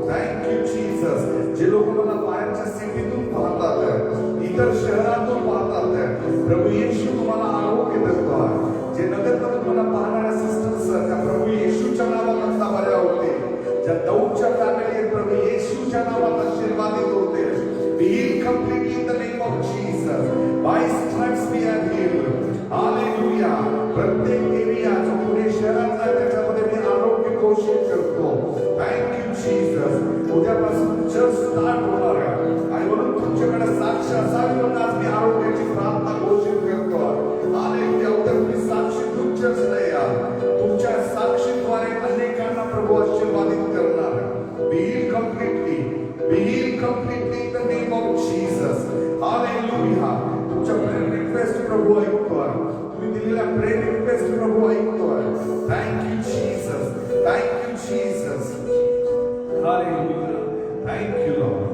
Thank you Jesus. जे लोक मला बाहेरच्या सिटीतून पाहतात, इतर शहरातून पाहतात, प्रभू येशू तुम्हाला आरोग्य देतो. जे नगरमधून मला पाहणाऱ्या सिस्टर्स त्या प्रभू येशूच्या नावात आता बऱ्या होते. ज्या दौडच्या फॅमिली प्रभू येशूच्या नावात आशीर्वादित होते. Be healed completely in the name of Jesus. By stripes we are healed. Hallelujah. प्रत्येक एरिया जो पुणे शहरातला त्याच्यामध्ये मी आरोग्य घोषित करतो. Thank you Jesus. उद्यापासून चर्च स्टार्ट होणार आहे आणि म्हणून तुमच्याकडे साक्ष असावी म्हणून आज मी आरोग्याची प्रार्थना घोषित करतो. हालेलुया. उद्या तुम्ही साक्षी तुमच्याच याल. तुमच्या साक्षीद्वारे अनेकांना प्रभू आशीर्वादित करणार. Be healed completely. Be healed completely in the name of Jesus. Hallelujah. तुमच्या प्रेयर रिक्वेस्ट प्रभू ऐकतोय. तुम्ही दिलेल्या प्रेयर रिक्वेस्ट प्रभू ऐकतोय. Thank you Jesus. Thank you Jesus. Hallelujah. Thank you Lord.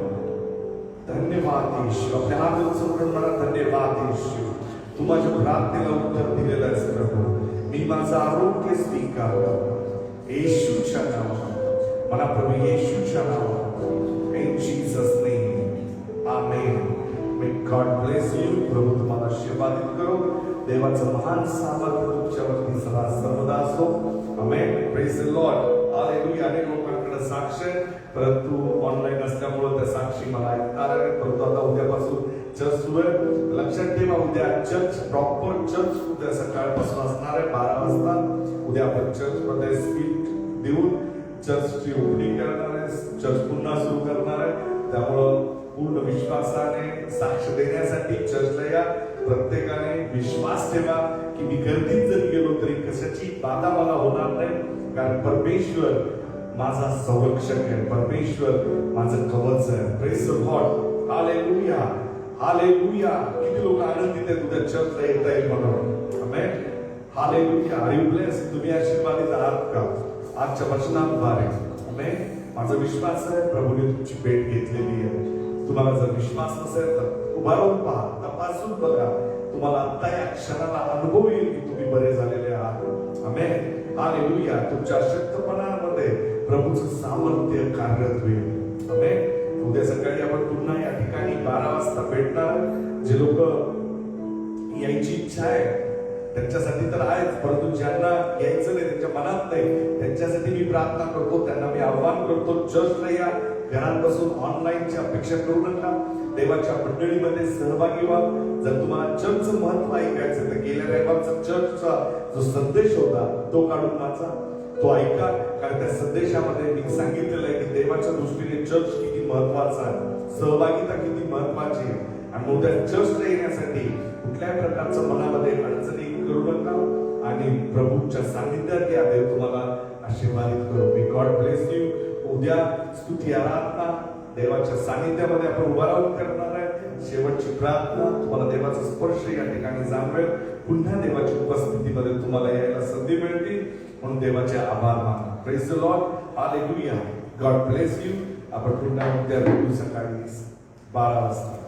धन्यवाद येशू. आपल्या हात उंच करून म्हणा धन्यवाद येशू. तू माझ्या प्रार्थनेला उत्तर दिलेलं आहेस प्रभू. मी माझं आरोग्य स्वीकारतो येशूच्या नावात. मला प्रभू येशूच्या नावात. In Jesus name. Amen. May God bless you. प्रभू तुम्हाला आशीर्वादित करो. देवाचं महान सामर्थ्य तुमच्यावरती सदा सर्वदा असो. Amen. Praise the Lord. Hallelujah. अनेक लोकांकडे साक्ष आहे, परंतु ऑनलाईन असल्यामुळे त्या साक्षी मला ऐकणार आहे. परंतु आता उद्यापासून चर्च सुरू आहे. लक्षात ठेवा उद्या चर्च प्रॉपर चर्च उद्या सकाळपासून असणार आहे 12 वाजता. उद्या आपण चर्च मध्ये स्पीच देऊन चर्चची ओपनिंग करणार आहे. चर्च पुन्हा सुरू करणार आहे. त्यामुळं पूर्ण विश्वासाने साक्ष देण्यासाठी चर्चला या. प्रत्येकाने विश्वास ठेवा की मी गर्दीत जरी गेलो तरी कशाची बाधा मला होणार नाही, कारण परमेश्वर माझा संरक्षक आहे. परमेश्वर माझं कवच आहे. Praise the Lord. Hallelujah. Hallelujah. किती लोक आनंदित आहेत उद्या चर्चला येता येईल म्हणून. Amen. Hallelujah. Are you blessed? तुम्ही आशीर्वादित आहात का आजच्या वचनाद्वारे? आमेन. माझा विश्वास आहे प्रभूने तुमची भेट घेतलेली आहे. तुम्हाला जर विश्वास नसेल तर उभा राहून पहा, तपासून बघा. तुम्हाला आता या क्षणाला अनुभव येईल की तुम्ही बरे झालेले आहात. आमेन. हालेलुया. तुमच्या शक्तपणामध्ये प्रभूचं सामर्थ्य कार्यरत होईल. आमेन. उद्या सकाळी आपण पुन्हा या ठिकाणी 12 वाजता भेटणार. जे लोक यायची इच्छा आहे त्यांच्यासाठी तर आहेच, परंतु ज्यांना यायचं नाही, त्यांच्या मनात नाही, त्यांच्यासाठी मी प्रार्थना करतो, त्यांना मी आव्हान करतो, चर्चला या. घरात बसून ऑनलाईनची अपेक्षा करू नका. देवाच्या मंडळीमध्ये सहभागी व्हा. जर तुम्हाला चर्चचं महत्व ऐकायचं तर गेल्या रविवारचा चर्चचा जो संदेश होता तो काढून वाचा, तो ऐका. कारण त्या संदेशामध्ये मी सांगितलेलं आहे की देवाच्या दृष्टीने चर्च किती महत्वाचा आहे, सहभागिता किती महत्वाची आहे. आणि मग त्या चर्चला येण्यासाठी कुठल्याही प्रकारचं मनामध्ये अडचणी करू नका आणि प्रभूच्या सानिध्यात या. देव तुम्हाला आशीर्वादित करो. मी गॉड ब्लेस यू. उद्या स्तुती आराधना देवाच्या सानिध्यामध्ये आपण उभा राहून करणार आहे. शेवटची प्रार्थना तुम्हाला देवाचा स्पर्श या ठिकाणी जाणवेल. पुन्हा देवाच्या उपस्थितीमध्ये तुम्हाला यायला संधी मिळते, म्हणून देवाचे आभार माना. Praise the Lord. Hallelujah. God bless you. आपण पुन्हा उद्या भेटू सकाळी 12 वाजता.